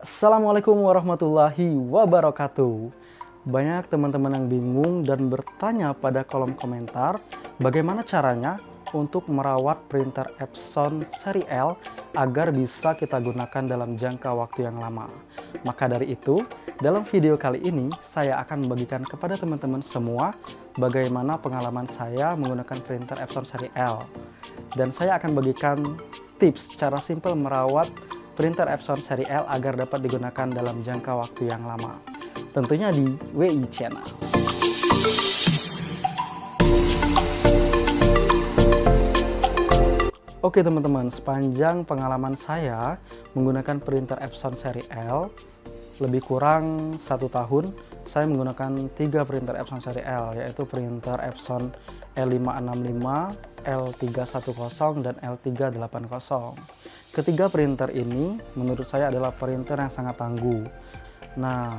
Assalamualaikum warahmatullahi wabarakatuh. Banyak teman-teman yang bingung dan bertanya pada kolom komentar bagaimana caranya untuk merawat printer Epson seri L agar bisa kita gunakan dalam jangka waktu yang lama. Maka dari itu, dalam video kali ini saya akan membagikan kepada teman-teman semua bagaimana pengalaman saya menggunakan printer Epson seri L. Dan saya akan bagikan tips cara simpel merawat printer Epson seri L agar dapat digunakan dalam jangka waktu yang lama. Tentunya di WI Channel. Oke teman-teman, sepanjang pengalaman saya menggunakan printer Epson seri L, lebih kurang 1 tahun, saya menggunakan 3 printer Epson seri L, yaitu printer Epson L565, L310, dan L380. Ketiga printer ini menurut saya adalah printer yang sangat tangguh. Nah,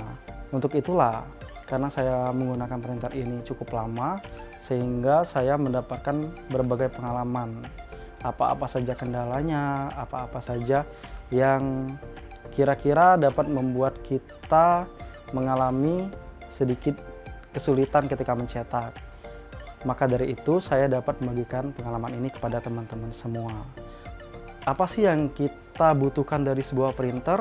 untuk itulah, karena saya menggunakan printer ini cukup lama, sehingga saya mendapatkan berbagai pengalaman. Apa-apa saja kendalanya, apa-apa saja yang kira-kira dapat membuat kita mengalami sedikit kesulitan ketika mencetak. Maka dari itu, saya dapat membagikan pengalaman ini kepada teman-teman semua. Apa sih yang kita butuhkan dari sebuah printer?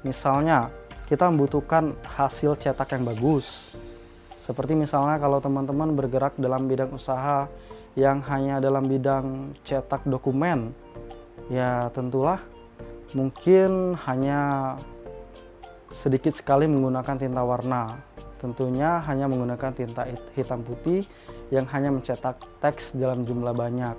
Misalnya, kita membutuhkan hasil cetak yang bagus. Seperti misalnya kalau teman-teman bergerak dalam bidang usaha yang hanya dalam bidang cetak dokumen, ya tentulah mungkin hanya sedikit sekali menggunakan tinta warna. Tentunya hanya menggunakan tinta hitam putih yang hanya mencetak teks dalam jumlah banyak.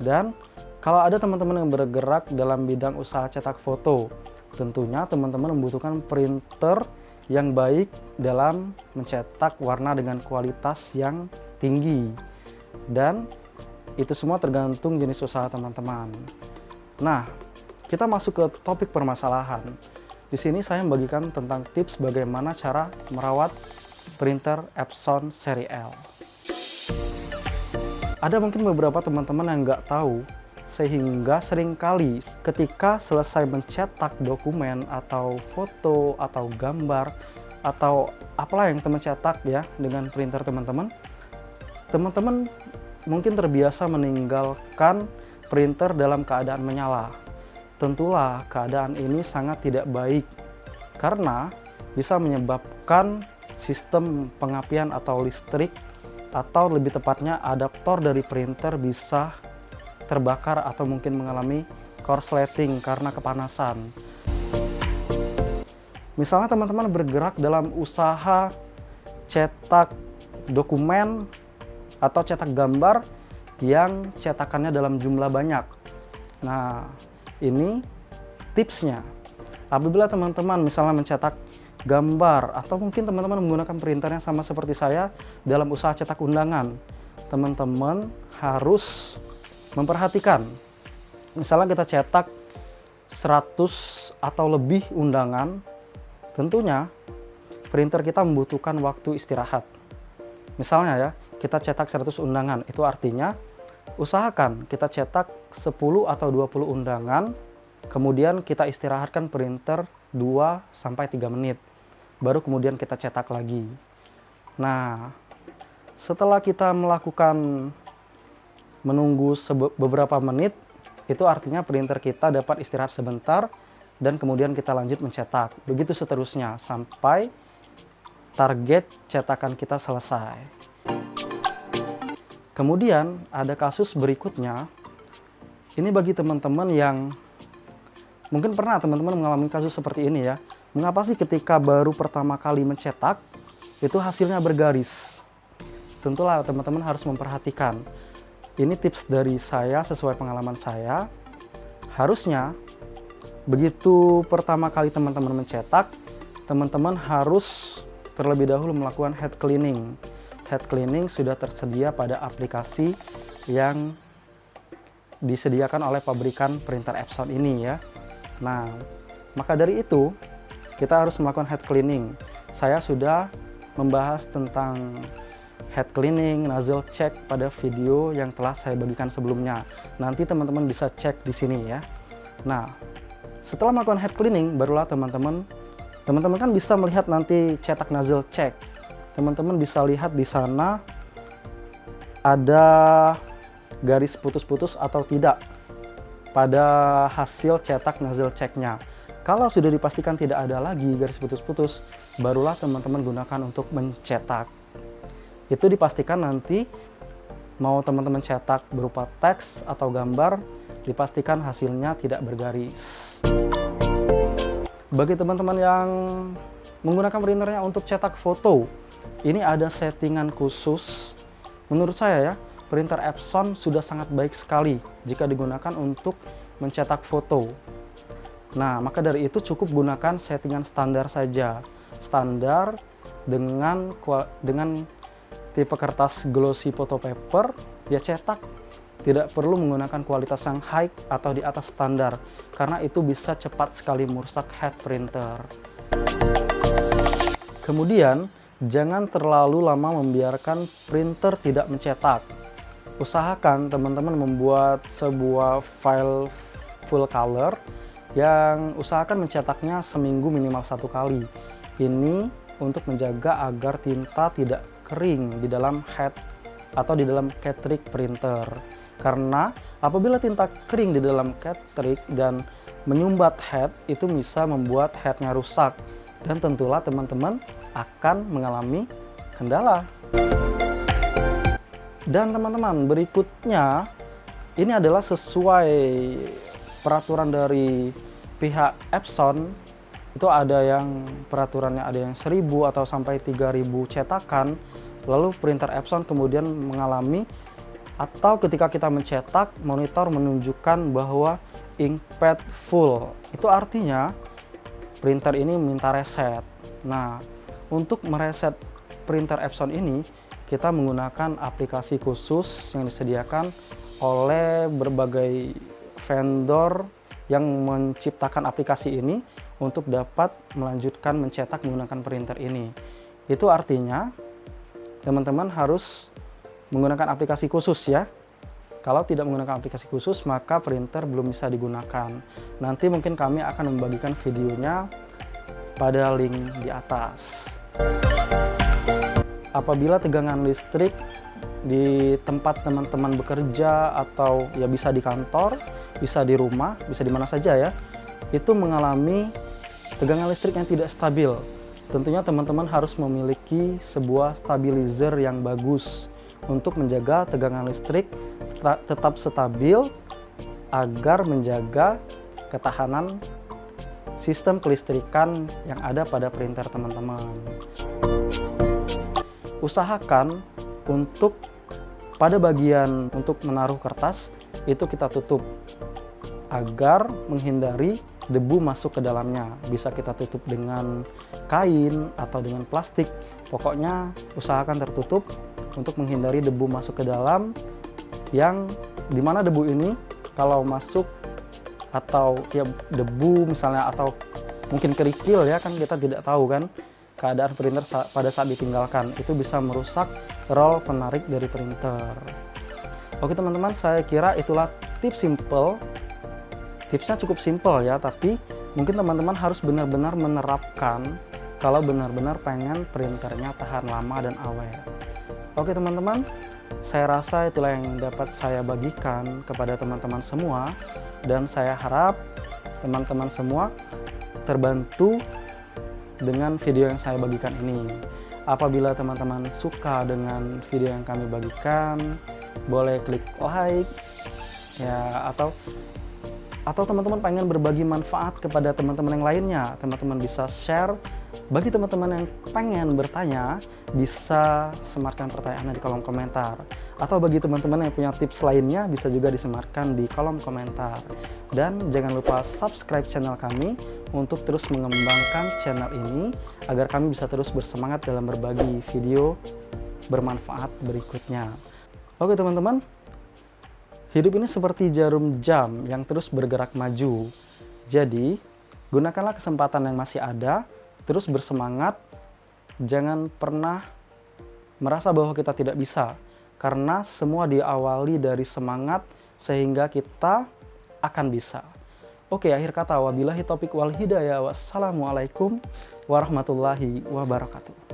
Dan kalau ada teman-teman yang bergerak dalam bidang usaha cetak foto, tentunya teman-teman membutuhkan printer yang baik dalam mencetak warna dengan kualitas yang tinggi. Dan itu semua tergantung jenis usaha teman-teman. Nah, kita masuk ke topik permasalahan. Di sini saya membagikan tentang tips bagaimana cara merawat printer Epson seri L. Ada mungkin beberapa teman-teman yang nggak tahu, sehingga seringkali ketika selesai mencetak dokumen atau foto atau gambar atau apalah yang teman cetak ya dengan printer teman-teman mungkin terbiasa meninggalkan printer dalam keadaan menyala. Tentulah keadaan ini sangat tidak baik karena bisa menyebabkan sistem pengapian atau listrik atau lebih tepatnya adaptor dari printer bisa terbakar atau mungkin mengalami korsleting karena kepanasan. Misalnya teman-teman bergerak dalam usaha cetak dokumen atau cetak gambar yang cetakannya dalam jumlah banyak. Nah, ini tipsnya. Apabila teman-teman misalnya mencetak gambar atau mungkin teman-teman menggunakan printer yang sama seperti saya dalam usaha cetak undangan, teman-teman harus memperhatikan. Misalnya kita cetak 100 atau lebih undangan, tentunya printer kita membutuhkan waktu istirahat. Misalnya ya, kita cetak 100 undangan, itu artinya usahakan kita cetak 10 atau 20 undangan, kemudian kita istirahatkan printer 2-3 menit, baru kemudian kita cetak lagi. Nah, setelah kita melakukan menunggu beberapa menit, itu artinya printer kita dapat istirahat sebentar dan kemudian kita lanjut mencetak. Begitu seterusnya sampai target cetakan kita selesai. Kemudian ada kasus berikutnya. Ini bagi teman-teman yang mungkin pernah teman-teman mengalami kasus seperti ini ya. Mengapa sih ketika baru pertama kali mencetak itu hasilnya bergaris? Tentulah teman-teman harus memperhatikan. Ini tips dari saya sesuai pengalaman saya. Harusnya begitu pertama kali teman-teman mencetak, teman-teman harus terlebih dahulu melakukan head cleaning. Head cleaning sudah tersedia pada aplikasi yang disediakan oleh pabrikan printer Epson ini ya. Nah, maka dari itu kita harus melakukan head cleaning. Saya sudah membahas tentang head cleaning, nozzle check pada video yang telah saya bagikan sebelumnya. Nanti teman-teman bisa cek di sini ya. Nah, Setelah melakukan head cleaning, barulah teman-teman kan bisa melihat nanti cetak nozzle check. Teman-teman bisa lihat di sana ada garis putus-putus atau tidak pada hasil cetak nozzle checknya. Kalau sudah dipastikan tidak ada lagi garis putus-putus, barulah teman-teman gunakan untuk mencetak. Itu dipastikan nanti mau teman-teman cetak berupa teks atau gambar, dipastikan hasilnya tidak bergaris. Bagi teman-teman yang menggunakan printernya untuk cetak foto, ini ada settingan khusus. Menurut saya ya, printer Epson sudah sangat baik sekali jika digunakan untuk mencetak foto. Nah, maka dari itu cukup gunakan settingan standar saja. Standar dengan tipe kertas glossy photo paper, ya cetak. Tidak perlu menggunakan kualitas yang high atau di atas standar, karena itu bisa cepat sekali merusak head printer. Kemudian, jangan terlalu lama membiarkan printer tidak mencetak. Usahakan teman-teman membuat sebuah file full color yang usahakan mencetaknya seminggu minimal 1 kali. Ini untuk menjaga agar tinta tidak kering di dalam head atau di dalam cartridge printer. Karena apabila tinta kering di dalam cartridge dan menyumbat head, itu bisa membuat headnya rusak dan tentulah teman-teman akan mengalami kendala. Dan teman-teman, berikutnya ini adalah sesuai peraturan dari pihak Epson. Itu ada yang peraturannya ada yang 1000 atau sampai 3000 cetakan. Lalu printer Epson kemudian mengalami atau ketika kita mencetak, monitor menunjukkan bahwa inkpad full. Itu artinya printer ini minta reset. Nah, untuk mereset printer Epson ini, kita menggunakan aplikasi khusus yang disediakan oleh berbagai vendor yang menciptakan aplikasi ini untuk dapat melanjutkan mencetak menggunakan printer ini. Itu artinya teman-teman harus menggunakan aplikasi khusus ya. Kalau tidak menggunakan aplikasi khusus, maka printer belum bisa digunakan. Nanti mungkin kami akan membagikan videonya pada link di atas. Apabila tegangan listrik di tempat teman-teman bekerja atau ya bisa di kantor, bisa di rumah, bisa di mana saja ya, itu mengalami tegangan listrik yang tidak stabil. Tentunya teman-teman harus memiliki sebuah stabilizer yang bagus untuk menjaga tegangan listrik tetap stabil agar menjaga ketahanan sistem kelistrikan yang ada pada printer teman-teman. Usahakan untuk pada bagian untuk menaruh kertas itu kita tutup agar menghindari debu masuk ke dalamnya. Bisa kita tutup dengan kain atau dengan plastik. Pokoknya usahakan tertutup untuk menghindari debu masuk ke dalam, yang dimana debu ini kalau masuk atau ya debu misalnya atau mungkin kerikil ya, kan kita tidak tahu kan keadaan printer pada saat ditinggalkan, itu bisa merusak roll penarik dari printer. Oke teman-teman, saya kira itulah tips simple. Tipsnya cukup simple ya, tapi mungkin teman-teman harus benar-benar menerapkan kalau benar-benar pengen printernya tahan lama dan awet. Oke teman-teman, saya rasa itulah yang dapat saya bagikan kepada teman-teman semua, dan saya harap teman-teman semua terbantu dengan video yang saya bagikan ini. Apabila teman-teman suka dengan video yang kami bagikan, boleh klik like ya, atau teman-teman pengen berbagi manfaat kepada teman-teman yang lainnya, teman-teman bisa share. Bagi teman-teman yang pengen bertanya, bisa sematkan pertanyaannya di kolom komentar. Atau bagi teman-teman yang punya tips lainnya, bisa juga disematkan di kolom komentar. Dan jangan lupa subscribe channel kami untuk terus mengembangkan channel ini, agar kami bisa terus bersemangat dalam berbagi video bermanfaat berikutnya. Oke teman-teman, hidup ini seperti jarum jam yang terus bergerak maju. Jadi, gunakanlah kesempatan yang masih ada, terus bersemangat, jangan pernah merasa bahwa kita tidak bisa, karena semua diawali dari semangat sehingga kita akan bisa. Oke, akhir kata, wabillahi taufiq wal hidayah. Wassalamualaikum warahmatullahi wabarakatuh.